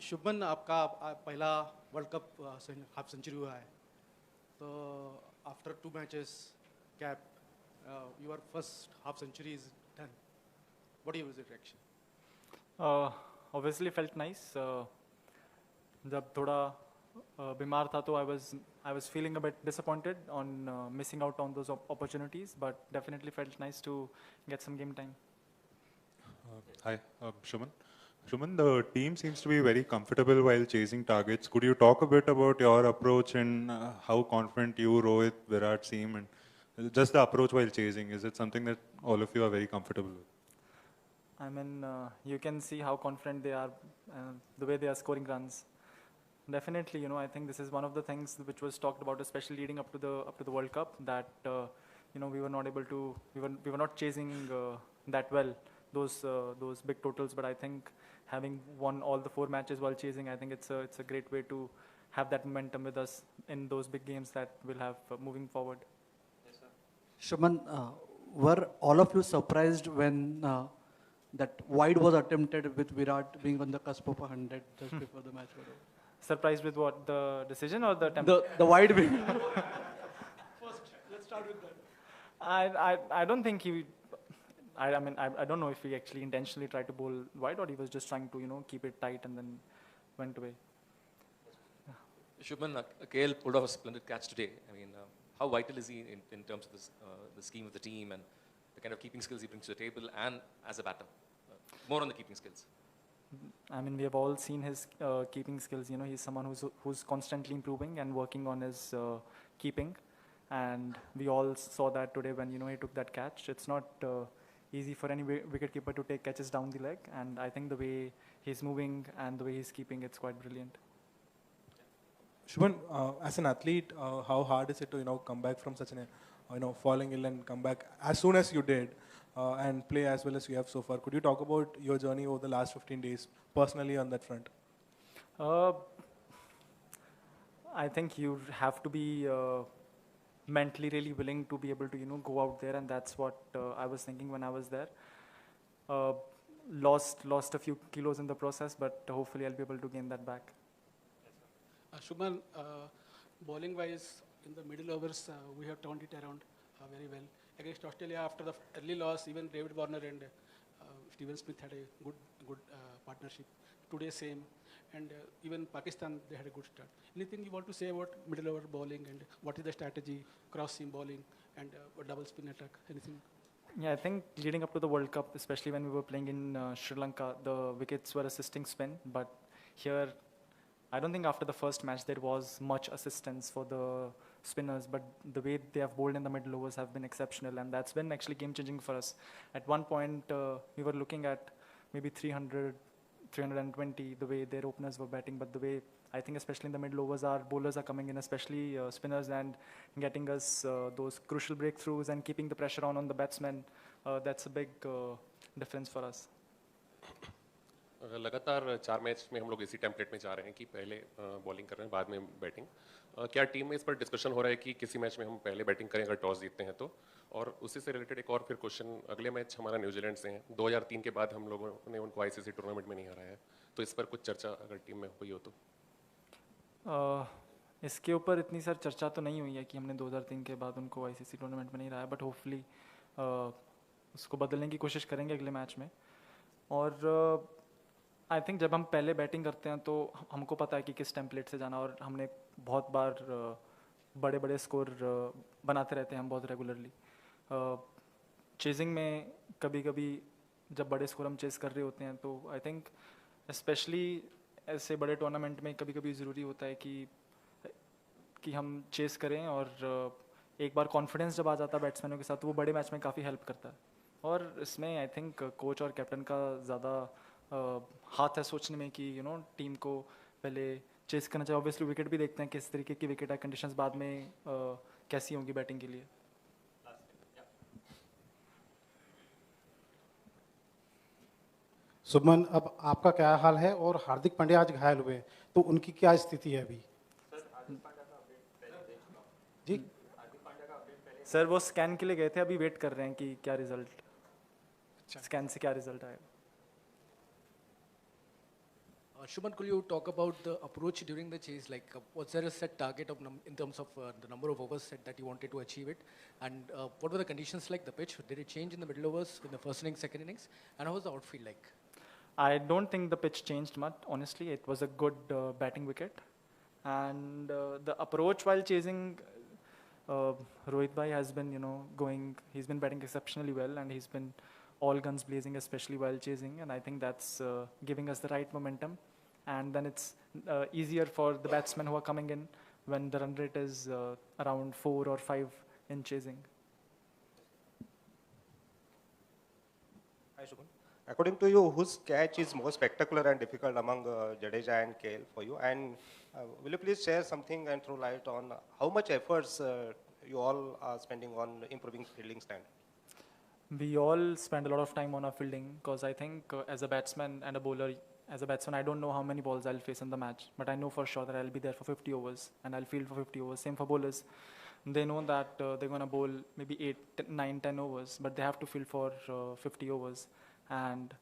शुभमन, आपका पहला world cup half century हुआ है, तो after 2 matches cap your first half century is done, what was your reaction? Obviously felt nice. जब थोड़ा बीमार था तो I was feeling a bit disappointed on missing out on those opportunities, but definitely felt nice to get some game time. Hi, Shubman. Shubman, the team seems to be very comfortable while chasing targets. Could you talk a bit about your approach and how confident you, Rohit, Virat seem, and just the approach while chasing? Is it something that all of you are very comfortable with? I mean, you can see how confident they are, the way they are scoring runs. Definitely, you know, I think this is one of the things which was talked about, especially leading up to the World Cup, that you know, we were not able to, we were not chasing that well those big totals. But I think having won all the 4 matches while chasing, I think it's a great way to have that momentum with us in those big games that we'll have moving forward. Yes, sir. Shubman, were all of you surprised when that wide was attempted with Virat being on the cusp of 100 just before the match was over? Surprised with what? The decision or the attempt? The wide being. First, let's start with that. I don't think he. I mean, I don't know if he actually intentionally tried to bowl wide or he was just trying to, you know, keep it tight and then went away. Shubman, KL pulled off a splendid catch today. I mean, how vital is he in terms of this, the scheme of the team and the kind of keeping skills he brings to the table and as a batter? More on the keeping skills. I mean, we have all seen his keeping skills. You know, he's someone who's constantly improving and working on his keeping. And we all saw that today when, you know, he took that catch. It's not easy for any wicketkeeper to take catches down the leg. And I think the way he's moving and the way he's keeping, it's quite brilliant. Shubman, as an athlete, how hard is it to, you know, come back from such an, you know, falling ill and come back as soon as you did and play as well as you have so far? Could you talk about your journey over the last 15 days personally on that front? I think you have to be mentally really willing to be able to, you know, go out there, and that's what I was thinking when I was there. Lost a few kilos in the process, but hopefully I'll be able to gain that back. Shubman, bowling wise, in the middle overs, we have turned it around very well. Against Australia, after the early loss, even David Warner and Steven Smith had a good partnership. Today, same. And even Pakistan, they had a good start. Anything you want to say about middle over bowling and what is the strategy, cross-seam bowling and double spin attack? Anything? Yeah, I think leading up to the World Cup, especially when we were playing in Sri Lanka, the wickets were assisting spin. But here, I don't think after the first match there was much assistance for the spinners, but the way they have bowled in the middle overs have been exceptional, and that's been actually game-changing for us. At one point, we were looking at maybe 300, 320, the way their openers were batting, but the way, I think especially in the middle overs, our bowlers are coming in, especially spinners, and getting us those crucial breakthroughs and keeping the pressure on the batsmen. That's a big difference for us. लगातार 4 match में हम लोग इसी template में जा रहे हैं कि पहले बॉलिंग कर रहे हैं बाद में बैटिंग. क्या टीम में इस पर डिस्कशन हो रहा है कि किसी मैच में हम पहले बैटिंग करें अगर टॉस जीतते हैं तो? और उसी से रिलेटेड एक और फिर क्वेश्चन, अगले मैच हमारा न्यूजीलैंड से है. 2003 के बाद हम लोगों ने उनको आईसीसी टूर्नामेंट में नहीं हराया है, तो इस पर कुछ चर्चा अगर टीम में हुई हो तो? इसके ऊपर इतनी सारी चर्चा तो नहीं हुई है कि हमने 2003 के बाद उनको आईसीसी टूर्नामेंट में नहीं हराया, बट होपफुली उसको बदलने की कोशिश करेंगे अगले मैच में. और आई थिंक जब हम पहले बैटिंग करते हैं तो हमको पता है कि किस टेम्पलेट से जाना, और हमने बहुत बार बड़े बड़े स्कोर बनाते रहते हैं हम बहुत रेगुलरली. चेजिंग में कभी कभी जब बड़े स्कोर हम चेस कर रहे होते हैं तो आई थिंक स्पेशली ऐसे बड़े टूर्नामेंट में कभी कभी ज़रूरी होता है कि हम चेस करें, और एक बार कॉन्फिडेंस जब आ जाता है बैट्समैनों के साथ तो वो बड़े मैच में काफ़ी हेल्प करता है. और इसमें आई थिंक कोच और कैप्टन का ज़्यादा हाथ है सोचने में कि, यू नो, टीम को पहले चेस करना चाहिए. ऑब्वियसली विकेट भी देखते हैं किस तरीके की विकेट है, कंडीशंस बाद में कैसी होंगी बैटिंग के लिए. शुभमन, अब आपका क्या हाल है? और हार्दिक पांड्या आज घायल हुए, तो उनकी क्या स्थिति है अभी? जी सर, वो स्कैन के लिए गए थे, अभी वेट कर रहे हैं कि क्या रिजल्ट, स्कैन से क्या रिजल्ट आएगा. Shubman, could you talk about the approach during the chase? Like, was there a set target of in terms of the number of overs set that you wanted to achieve it? And what were the conditions like, the pitch? Did it change in the middle overs, in the first innings, second innings? And how was the outfield like? I don't think the pitch changed much, honestly. It was a good batting wicket. And the approach while chasing, Rohit Bhai has been, he's been batting exceptionally well, and he's been all guns blazing, especially while chasing. And I think that's giving us the right momentum. And then it's easier for the batsmen who are coming in when the run rate is around 4 or 5 in chasing. Hi, Shubman. According to you, whose catch is more spectacular and difficult among Jadeja and Gill for you? And will you please share something and throw light on how much efforts you all are spending on improving fielding stand? We all spend a lot of time on our fielding, because I think as a batsman and a bowler, as a batsman, I don't know how many balls I'll face in the match, but I know for sure that I'll be there for 50 overs and I'll field for 50 overs. Same for bowlers. They know that they're going to bowl maybe 8, 9, 10 overs, but they have to field for 50 overs. And